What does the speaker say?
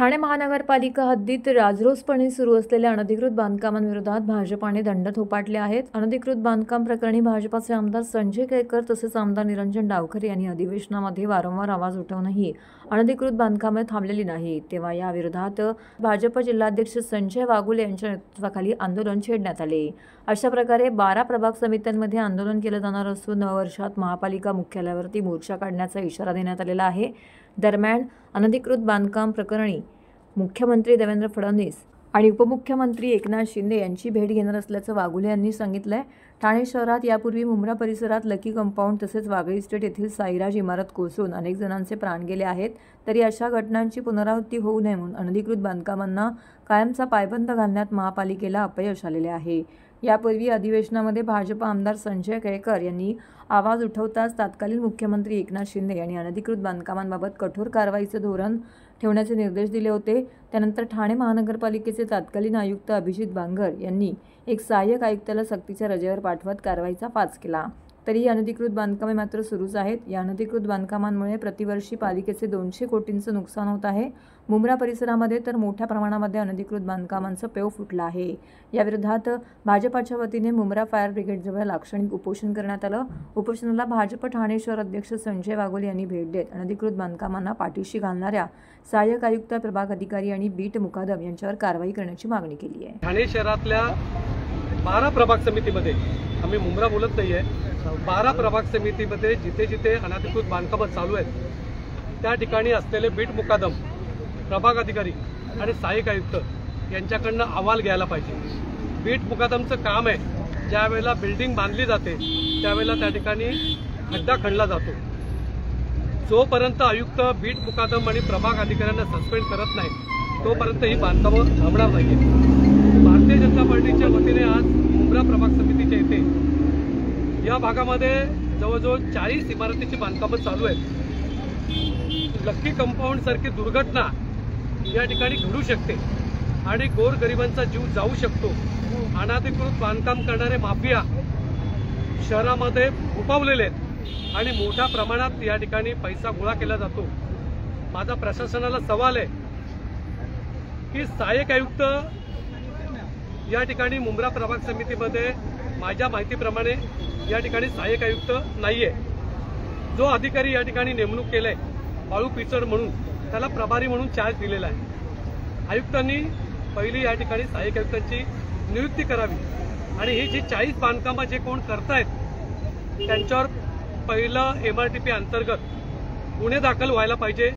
ठाणे महानगरपालिका हद्दीत राजरोसपणे सुरू असलेल्या अनधिकृत बांधकामांविरोधात भाजपाने दंड थोपाटले आहेत। अनधिकृत बांधकाम प्रकरणी भाजपाचे आमदार संजय केळकर तसेच आमदार निरंजन डावखरे यांनी अधिवेशनामध्ये वारंवार आवाज उठवूनही अनधिकृत बांधकामे थांबलेली नाही। तेव्हा या विरोधात भाजप जिल्हाध्यक्ष संजय वाघुले यांच्या नेतृत्वाखाली आंदोलन छेडण्यात आले। अशा प्रकारे 12 प्रभाग समित्यांमध्ये आंदोलन केले जाणार असून 9 वर्षात महापालिका मुख्यालयावरती मोर्चा काढण्याचा इशारा देण्यात आलेला आहे। दरम्यान अनधिकृत बांधकाम प्रकरणी मुख्यमंत्री देवेंद्र फडणवीस आणि उपमुख्यमंत्री एकनाथ शिंदे यांची भेट घेणार असल्याचं वाघुले यांनी सांगितलंय। ठाणे शहरात यापूर्वी मुंब्रा परिसरात लकी कंपाऊंड तसेच वागळे इस्टेट येथील साईराज इमारत कोसळून अनेक जणांचे प्राण गेले आहेत। तरी अशा घटनांची पुनरावृत्ती होऊ नये म्हणून अनधिकृत बांधकामांना कायमचा पायबंद घालण्यात महापालिकेला अपयश आलेले आहे। यापूर्वी अधिवेशनामध्ये भाजप आमदार संजय केळकर यांनी आवाज उठवताच तत्कालीन मुख्यमंत्री एकनाथ शिंदे यांनी अनधिकृत बांधकामांबाबत कठोर कारवाईचे धोरण ठेवण्याचे निर्देश दिले होते। त्यानंतर ठाणे महानगरपालिकेचे तत्कालीन आयुक्त अभिजित बांगर यांनी एक सहाय्यक आयुक्ताला सक्तीच्या रजेवर पाठवत कारवाईचा फास केला। तरी अनधिकृत बांधकामे मात्र सुरूच आहेत। या अनधिकृत बांधकामांमुळे प्रतिवर्षी पालिकेचे 200 कोटींचं नुकसान होत आहे। मुंब्रा परिसरामध्ये तर मोठ्या प्रमाणामध्ये अनधिकृत बांधकामांचं पेव फुटलं आहे। या विरोधात भाजपाच्या वतीने मुंब्रा फायर ब्रिगेडजवळ लाक्षणिक उपोषण करण्यात आलं। उपोषणाला भाजप ठाणे शहर अध्यक्ष संजय वाघुले यांनी भेट देत अनधिकृत बांधकामांना पाठीशी घालणाऱ्या सहाय्यक आयुक्त, प्रभाग अधिकारी आणि बीट मुकादम यांच्यावर कारवाई करण्याची मागणी केली आहे। ठाणे शहरातल्या 12 प्रभाग समितीमध्ये आम्ही मुंब्रा बोलत नाहीये, 12 प्रभाग समितीमध्ये जिथे जिथे अनधिकृत बांधकाम चालू आहेत त्या ठिकाणी असलेले बीट मुकादम, प्रभाग अधिकारी आणि सहाय्यक आयुक्त यांच्याकडनं अहवाल घ्यायला पाहिजे। बीट मुकादमचं काम आहे, ज्या वेळेला बिल्डिंग बांधली जाते त्यावेळेला त्या ठिकाणी खड्डा खणला जातो। जोपर्यंत आयुक्त बीट मुकादम आणि प्रभाग अधिकाऱ्यांना सस्पेंड करत नाही तोपर्यंत ही बांधकामं थांबणार नाहीये। भारतीय जनता पार्टीच्या वतीने आज मुंब्रा प्रभाग समितीच्या इथे या भागामध्ये जवळजवळ 40 इमारतीची बांधकामं चालू आहेत। लक्की कंपाऊंड सारखी दुर्घटना या ठिकाणी घडू शकते आणि गोरगरिबांचा जीव जाऊ शकतो। अनधिकृत बांधकाम करणारे माफिया शहरामध्ये उपावलेले आहेत आणि मोठ्या प्रमाणात या ठिकाणी पैसा गोळा केला जातो। माझा प्रशासनाला सवाल आहे की सहाय्यक आयुक्त या ठिकाणी मुंब्रा प्रभाग समितीमध्ये माझ्या माहितीप्रमाणे या ठिकाणी सहाय्यक आयुक्त नाहीये। जो अधिकारी या ठिकाणी नेमणूक केलाय बाळू पिचड म्हणून, त्याला प्रभारी म्हणून चार्ज दिलेला आहे। आयुक्तांनी पहिली या ठिकाणी सहाय्यक आयुक्तांची नियुक्ती करावी आणि ही जी 40 बांधकामं जे कोण करतायत त्यांच्यावर पहिलं MRTP अंतर्गत गुन्हे दाखल व्हायला पाहिजे।